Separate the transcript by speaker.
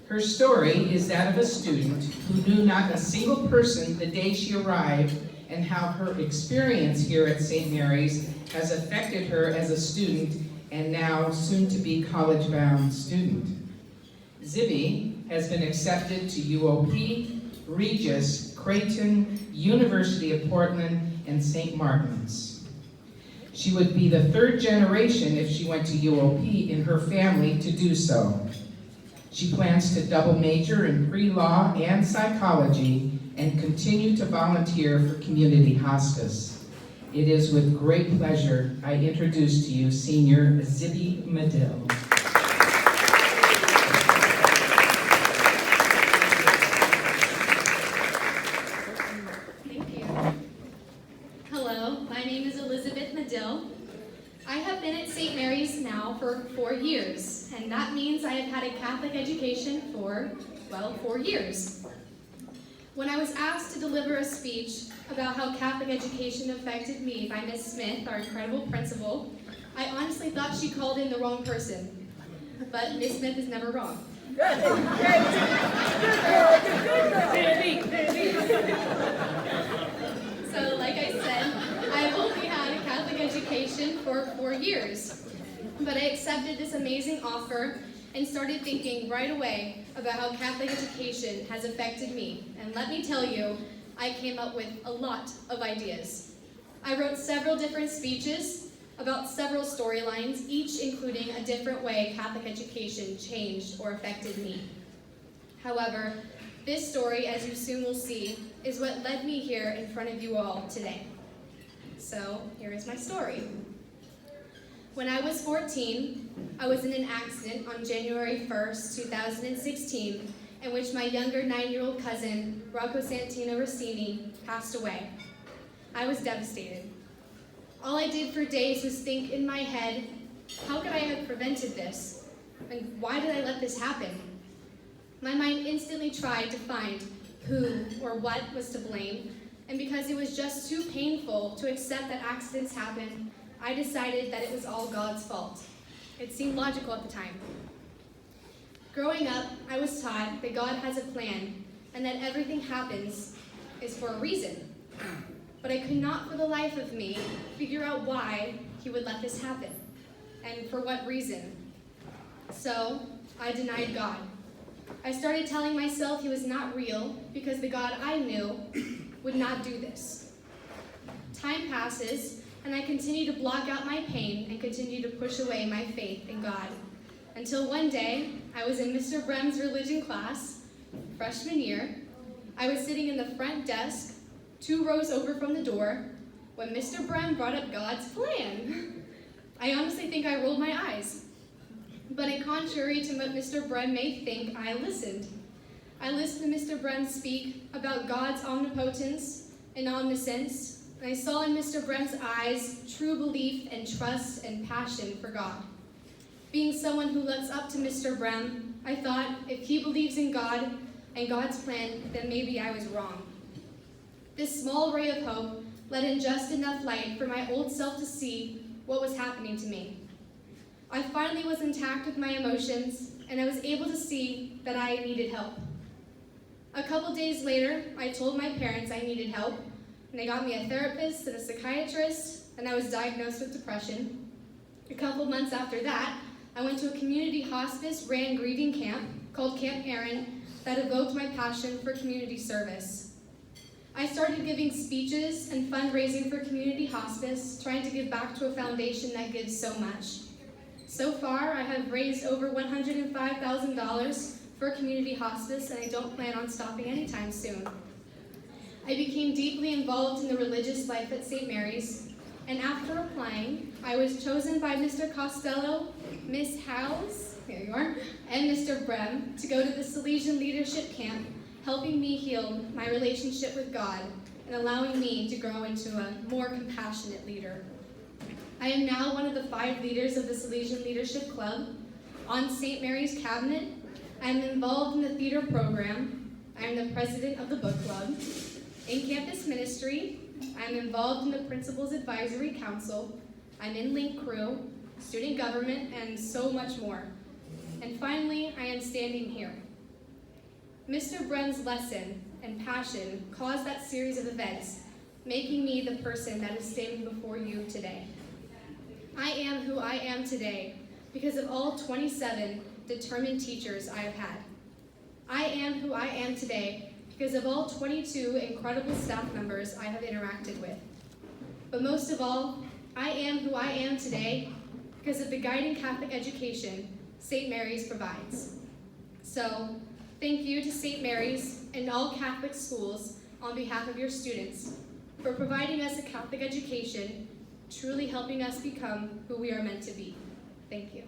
Speaker 1: Her story is that of a student who knew not a single person the day she arrived, and how her experience here at St. Mary's has affected her as a student and now soon-to-be college-bound student. Zibby has been accepted to UOP, Regis, Creighton, University of Portland, and St. Martin's. She would be the third generation if she went to UOP in her family to do so. She plans to double major in pre-law and psychology and continue to volunteer for community hospice. It is with great pleasure I introduce to you Senior Zibby Medill.
Speaker 2: Thank you. Hello, my name is Elizabeth Medill. I have been at St. Mary's now for 4 years, and that means I have had a Catholic education for, well, 4 years. When I was asked to deliver a speech about how Catholic education affected me by Miss Smith, our incredible principal, I honestly thought she called in the wrong person. But Miss Smith is never wrong. So, like I said, I've only had a Catholic education for 4 years. But I accepted this amazing offer and started thinking right away about how Catholic education has affected me. And let me tell you, I came up with a lot of ideas. I wrote several different speeches about several storylines, each including a different way Catholic education changed or affected me. However, this story, as you soon will see, is what led me here in front of you all today. So, here is my story. When I was 14, I was in an accident on January 1st, 2016, in which my younger 9-year-old cousin, Rocco Santino Rossini, passed away. I was devastated. All I did for days was think in my head, how could I have prevented this? And why did I let this happen? My mind instantly tried to find who or what was to blame, and because it was just too painful to accept that accidents happen, I decided that it was all God's fault. It seemed logical at the time. Growing up, I was taught that God has a plan and that everything happens is for a reason. But I could not for the life of me figure out why he would let this happen and for what reason. So I denied God. I started telling myself he was not real because the God I knew would not do this. Time passes, and I continue to block out my pain and continue to push away my faith in God. Until one day, I was in Mr. Brem's religion class, freshman year. I was sitting in the front desk, 2 rows over from the door, when Mr. Brem brought up God's plan. I honestly think I rolled my eyes. But in contrary to what Mr. Brem may think, I listened. I listened to Mr. Brem speak about God's omnipotence and omniscience, and I saw in Mr. Brem's eyes true belief and trust and passion for God. Being someone who looks up to Mr. Brem, I thought if he believes in God and God's plan, then maybe I was wrong. This small ray of hope let in just enough light for my old self to see what was happening to me. I finally was intact with my emotions, and I was able to see that I needed help. A couple days later, I told my parents I needed help, and they got me a therapist and a psychiatrist, and I was diagnosed with depression. A couple months after that, I went to a community hospice-ran grieving camp called Camp Aaron that evoked my passion for community service. I started giving speeches and fundraising for community hospice, trying to give back to a foundation that gives so much. So far, I have raised over $105,000 for community hospice, and I don't plan on stopping anytime soon. I became deeply involved in the religious life at St. Mary's, and after applying, I was chosen by Mr. Costello, Miss Howes, here you are, and Mr. Brem to go to the Salesian Leadership Camp, helping me heal my relationship with God and allowing me to grow into a more compassionate leader. I am now one of the 5 leaders of the Salesian Leadership Club. On St. Mary's cabinet, I am involved in the theater program. I am the president of the book club. In campus ministry, I am involved in the Principal's Advisory Council. I'm in Link Crew, student government, and so much more. And finally, I am standing here. Mr. Brun's lesson and passion caused that series of events, making me the person that is standing before you today. I am who I am today because of all 27 determined teachers I have had. I am who I am today because of all 22 incredible staff members I have interacted with. But most of all, I am who I am today because of the guiding Catholic education St. Mary's provides. So, thank you to St. Mary's and all Catholic schools on behalf of your students for providing us a Catholic education, truly helping us become who we are meant to be. Thank you.